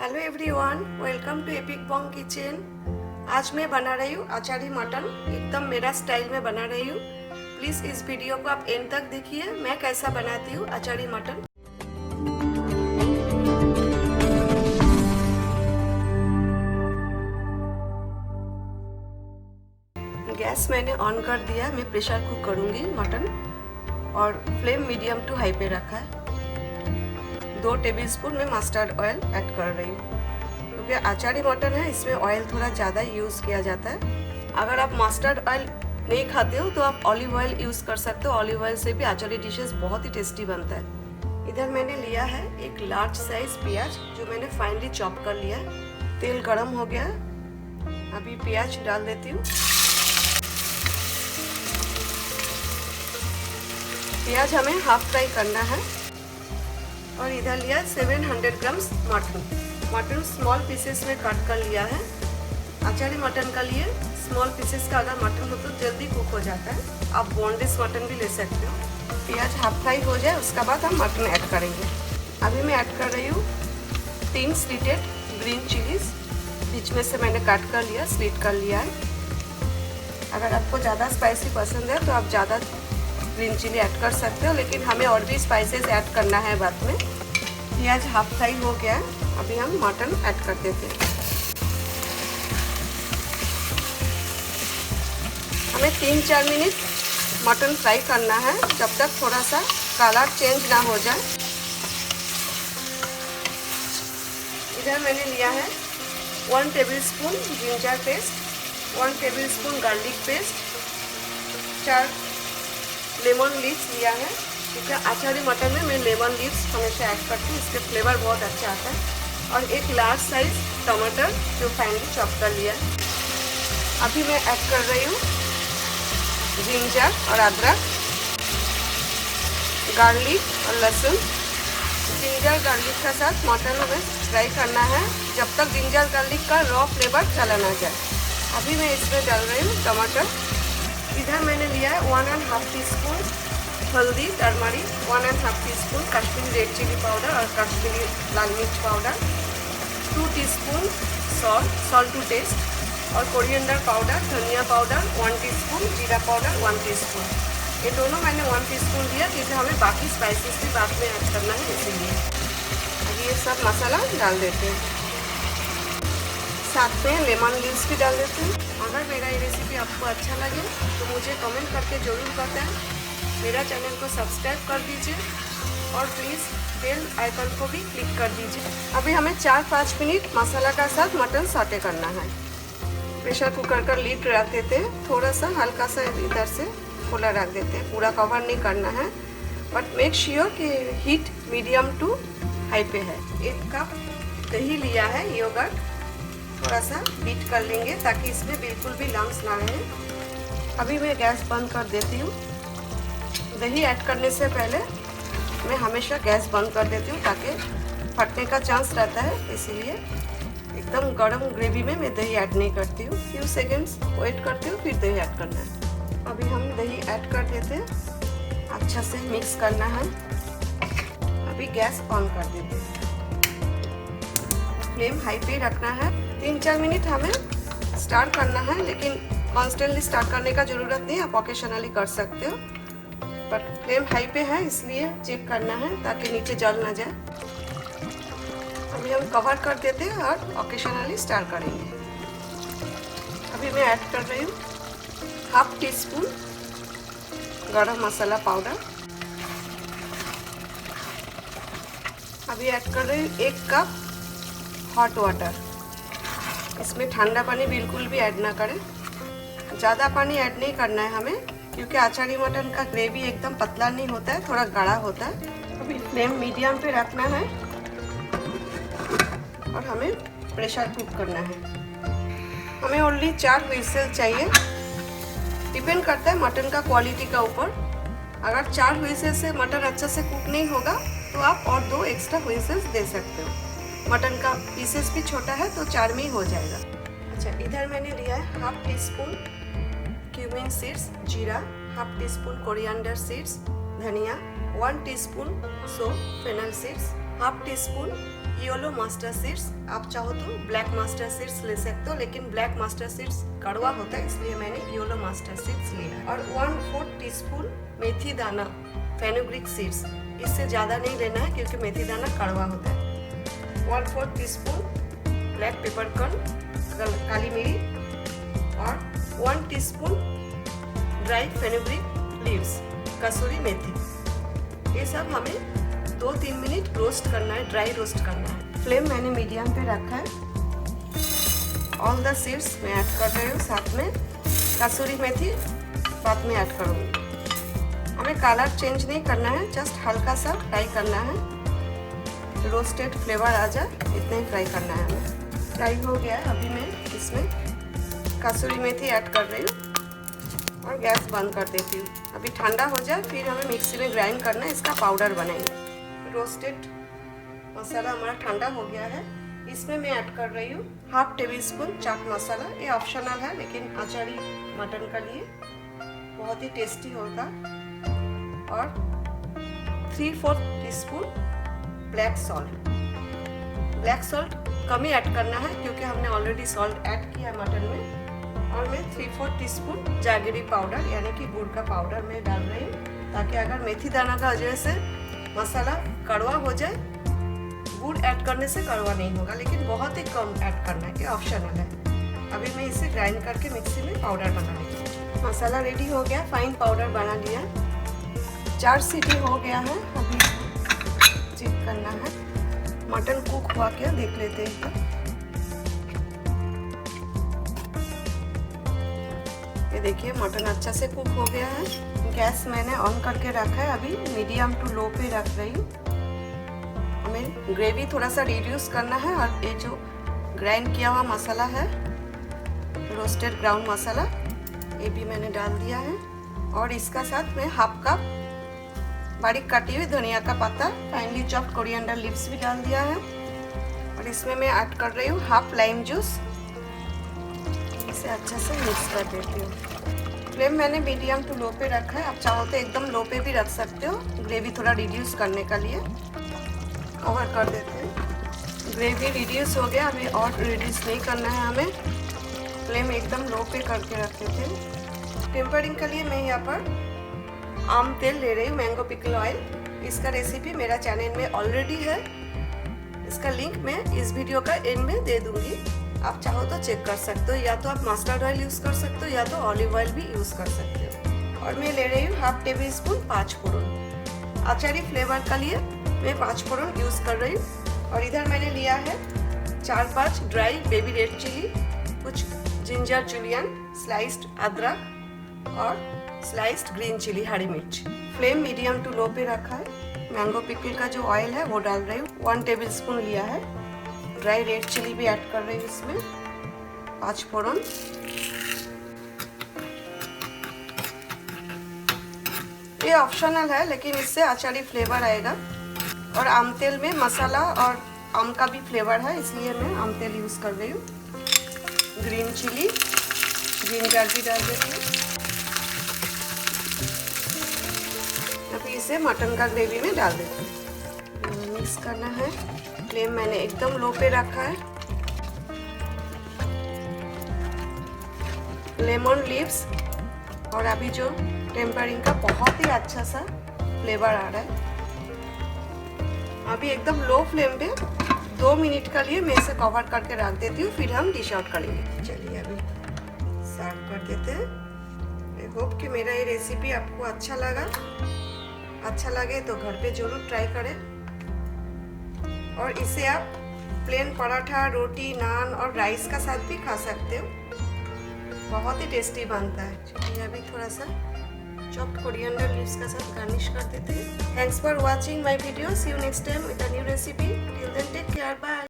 Hello everyone, welcome to epic Bong kitchen. आज मैं बना रही हूँ अचारी मटन, एकदम मेरा स्टाइल में बना रही हूँ। प्लीज़ इस वीडियो को आप एंड तक देखिए, मैं कैसा बनाती हूँ अचारी मटन। गैस मैंने ऑन कर दिया, मैं प्रेशर कुक करूँगी मटन और फ्लेम मीडियम टू हाई पे रखा है। 2 टेबलस्पून में मस्टर्ड ऑयल ऐड कर रही हूँ क्योंकि अचारी मटन है, इसमें ऑयल थोड़ा ज़्यादा यूज़ किया जाता है। अगर आप मस्टर्ड ऑयल नहीं खाते हो तो आप ऑलिव ऑयल यूज़ कर सकते हो। ऑलिव ऑयल से भी अचारी डिशेस बहुत ही टेस्टी बनता है। इधर मैंने लिया है एक लार्ज साइज प्याज जो मैंने फाइनली चॉप कर लिया है। तेल गरम हो गया, अभी प्याज डाल देती हूँ। प्याज हमें हाफ फ्राई करना है। और इधर लिया 700 ग्राम्स मटन स्मॉल पीसेस में कट कर लिया है। अचारी मटन का लिए स्मॉल पीसेस का अगर मटन हो तो जल्दी कुक हो जाता है। आप बोनलेस मटन भी ले सकते हो। प्याज हाफ फ्राई हो जाए उसके बाद हम मटन ऐड करेंगे। अभी मैं ऐड कर रही हूँ 3 स्लिटेड ग्रीन चिलीज, बीच में से मैंने काट कर लिया, स्लिट कर लिया है। अगर आपको ज़्यादा स्पाइसी पसंद है तो आप ज़्यादा ग्रीन चिली ऐड कर सकते हो, लेकिन हमें और भी स्पाइसेस ऐड करना है बाद में। प्याज हाफ फ्राई हो गया है, अभी हम मटन ऐड कर देते हैं। हमें 3-4 मिनट मटन फ्राई करना है जब तक थोड़ा सा कलर चेंज ना हो जाए। इधर मैंने लिया है 1 tablespoon ginger paste, 1 tablespoon garlic paste, 4 lemon leaves लिया है क्योंकि अचारी मटन में मैं लेमन लीव्स हमेशा ऐड करती हूँ, इसके फ्लेवर बहुत अच्छा आता है। और एक लार्ज साइज टमाटर जो फाइनली चॉप कर लिया है। अभी मैं ऐड कर रही हूँ जिंजर और अदरक, गार्लिक और लहसुन। जिंजर गार्लिक के साथ मटन में फ्राई करना है जब तक जिंजर गार्लिक का रॉ फ्लेवर चला ना जाए। अभी मैं इसमें डाल रही हूँ टमाटर। इधर मैंने लिया है 1.5 टीस्पून हल्दी turmeric, 1.5 teaspoon Kashmiri red chilli powder और कश्मीरी लाल मिर्च powder, 2 teaspoon salt to taste और कोरिएंडर पाउडर, धनिया पाउडर 1 टीस्पून, जीरा पाउडर 1 टीस्पून। ये दोनों मैंने 1 टीस्पून लिया क्योंकि हमें बाकी स्पाइसेस भी बाद में ऐड करना है, इसीलिए। अब ये सब मसाला डाल देते हैं, साथ में लेमन लीव्स भी डाल देते हैं। अगर मेरा ये रेसिपी आपको अच्छा लगे तो मुझे कमेंट करके ज़रूर बताएं। मेरा चैनल को सब्सक्राइब कर दीजिए और प्लीज़ बेल आइकन को भी क्लिक कर दीजिए। अभी हमें 4-5 मिनट मसाला का साथ मटन सॉटे करना है। प्रेशर कुकर का लीड रख देते हैं, थोड़ा सा हल्का सा इधर से खुला रख देते हैं, पूरा कवर नहीं करना है, बट मेक श्योर कि हीट मीडियम टू हाई पे है। 1 कप दही लिया है, योगर्ट, थोड़ा सा बीट कर लेंगे ताकि इसमें बिल्कुल भी लम्स ना रहे। अभी मैं गैस बंद कर देती हूँ। दही ऐड करने से पहले मैं हमेशा गैस बंद कर देती हूँ ताकि फटने का चांस रहता है, इसीलिए एकदम गर्म ग्रेवी में मैं दही ऐड नहीं करती हूँ। फ्यू सेकेंड्स वेट करती हूँ, फिर दही ऐड करना है। अभी हम दही ऐड कर देते हैं, अच्छा से मिक्स करना है। अभी गैस ऑन कर देते हैं, फ्लेम हाई पे रखना है। 3-4 मिनट हमें स्टार्ट करना है, लेकिन कॉन्स्टेंटली स्टार्ट करने का ज़रूरत नहीं, आप ओकेशनली कर सकते हो, बट फ्लेम हाई पे है इसलिए चेक करना है ताकि नीचे जल ना जाए। अभी हम कवर कर देते हैं और ओकेशनली स्टार्ट करेंगे। अभी मैं ऐड कर रही हूँ 1/2 टीस्पून गरम मसाला पाउडर। अभी ऐड कर रही हूँ 1 कप हॉट वाटर। इसमें ठंडा पानी बिल्कुल भी ऐड ना करें, ज़्यादा पानी ऐड नहीं करना है हमें क्योंकि अचारी मटन का ग्रेवी एकदम पतला नहीं होता है, थोड़ा गाढ़ा होता है। अभी फ्लेम मीडियम पे रखना है और हमें प्रेशर कुक करना है। हमें ओनली 4 व्हिसल चाहिए, डिपेंड करता है मटन का क्वालिटी का ऊपर। अगर 4 व्हिसल से मटन अच्छा से कुक नहीं होगा तो आप और 2 एक्स्ट्रा व्हिसल्स दे सकते हो। मटन का पीसेस भी छोटा है तो 4 में ही हो जाएगा। अच्छा, इधर मैंने लिया है 1/2 टीस्पून क्यूमिन सीड्स, जीरा, 1/2 टीस्पून कोरिएंडर सीड्स, धनिया, 1 टीस्पून सौंफ fennel seeds, 1/2 teaspoon yellow mustard seeds, आप चाहो तो ब्लैक मस्टर्ड सीड्स ले सकते हो, लेकिन ब्लैक मस्टर्ड सीड्स कड़वा होता है इसलिए मैंने येलो मस्टर्ड सीड्स लिया। और 1/4 टीस्पून मेथी दाना फेनुग्रीक सीड्स, इससे ज़्यादा नहीं लेना है क्योंकि मेथी दाना कड़वा होता है। 1/4 टीस्पून ब्लैक पेपरकॉर्न काली मिरी और 1 टीस्पून ड्राई फेनुग्रीक लीव्स कसूरी मेथी। ये सब हमें 2-3 मिनट रोस्ट करना है, ड्राई रोस्ट करना है। फ्लेम मैंने मीडियम पे रखा है। ऑल द सीड्स मैं ऐड कर रही हूँ, साथ में कसूरी मेथी बाद में ऐड करूँगी। हमें कलर चेंज नहीं करना है, जस्ट हल्का सा फ्राई करना है, रोस्टेड फ्लेवर आ जाए इतना ही फ्राई करना है हमें। फ्राई हो गया है, अभी मैं इसमें कसूरी मेथी ऐड कर रही हूँ और गैस बंद कर देती हूँ। अभी ठंडा हो जाए फिर हमें मिक्सी में ग्राइंड करना है, इसका पाउडर बनाएंगे। रोस्टेड मसाला हमारा ठंडा हो गया है, इसमें मैं ऐड कर रही हूँ 1/2 टेबलस्पून चाट मसाला। ये ऑप्शनल है लेकिन आचारी मटन का लिए बहुत ही टेस्टी होगा। और 3/4 teaspoon black salt. Black salt कम ही ऐड करना है क्योंकि हमने ऑलरेडी सॉल्ट ऐड किया मटन में। और मैं 3/4 टीस्पून जागरी पाउडर यानी कि गुड़ का पाउडर मैं डाल रही हूँ, ताकि अगर मेथी दाना का वजह से मसाला कड़वा हो जाए, गुड़ ऐड करने से कड़वा नहीं होगा, लेकिन बहुत ही कम ऐड करना है, कि ऑप्शनल है। अभी मैं इसे ग्राइंड करके मिक्सी में पाउडर बना लेती हूँ। मसाला रेडी हो गया, फाइन पाउडर बना लिया। 4 सीटी हो गया है, अभी चेक करना है मटन कुक हुआ क्या, देख लेते हैं। ये देखिए मटन अच्छा से कुक हो गया है। गैस मैंने ऑन करके रखा है, अभी मीडियम टू लो पे रख रही हूँ। हमें ग्रेवी थोड़ा सा रिड्यूस करना है। और ये जो ग्राइंड किया हुआ मसाला है, रोस्टेड ग्राउंड मसाला, ये भी मैंने डाल दिया है। और इसका साथ में 1/2 कप बारीक काटी हुई धनिया का पत्ता, फाइनली चॉप्ड कोरिएंडर लीव्स भी डाल दिया है। और इसमें मैं ऐड कर रही हूँ 1/2 लाइम जूस। इसे अच्छे से मिक्स कर देती हूँ। फ्लेम मैंने मीडियम टू लो पे रखा है, आप चाहो तो एकदम लो पे भी रख सकते हो, ग्रेवी थोड़ा रिड्यूस करने के लिए। कवर कर देते हैं। ग्रेवी रिड्यूस हो गया, अभी और रिड्यूस नहीं करना है हमें, फ्लेम एकदम लो पे करके रख देते हैं। टेम्परिंग के लिए मैं यहाँ पर आम तेल ले रही हूँ, मैंगो पिकल ऑयल। इसका रेसिपी मेरा चैनल में ऑलरेडी है, इसका लिंक मैं इस वीडियो का एंड में दे दूँगी, आप चाहो तो चेक कर सकते हो। या तो आप मस्टर्ड ऑयल यूज़ कर सकते हो या तो ऑलिव ऑयल भी यूज़ कर सकते हो। और मैं ले रही हूँ 1/2 टेबलस्पून 5 फोड़न। अचारी फ्लेवर के लिए मैं 5 फोड़न यूज़ कर रही हूँ। और इधर मैंने लिया है 4-5 ड्राई बेबी रेड चिली, कुछ जिंजर जुलियन, स्लाइस्ड अदरक और स्लाइस्ड ग्रीन चिली हरी मिर्च। फ्लेम मीडियम टू लो पे रखा है। मैंगो पिकल का जो ऑयल है वो डाल रही हूँ, 1 टेबलस्पून लिया है। ड्राई रेड चिली भी ऐड कर रही हूँ इसमें, 5 फोड़न। ये ऑप्शनल है लेकिन इससे अचारी फ्लेवर आएगा। और आम तेल में मसाला और आम का भी फ्लेवर है, इसलिए मैं आम तेल यूज़ कर रही हूँ। ग्रीन चिली, जिंजर भी डाल देती हूँ। अभी इसे मटन का ग्रेवी में डाल देती हूँ। मिक्स करना है। फ्लेम मैंने एकदम लो पे रखा है। लेमन लीव्स और अभी जो टेम्परिंग का बहुत ही अच्छा सा फ्लेवर आ रहा है। अभी एकदम लो फ्लेम पे 2 मिनट के लिए मैं इसे कवर करके रख देती हूँ, फिर हम डिश आउट करेंगे। चलिए अभी सर्व कर देते हैं। आई होप कि मेरा ये रेसिपी आपको अच्छा लगा। अच्छा लगे तो घर पे जरूर ट्राई करें। और इसे आप प्लेन पराठा, रोटी, नान और राइस का साथ भी खा सकते हो, बहुत ही टेस्टी बनता है। चलिए अभी थोड़ा सा चॉप्ड कोरिएंडर लीव्स का साथ गार्निश कर देते हैं। Thanks for watching my video. See you next time with a new recipe. Till then take care, bye.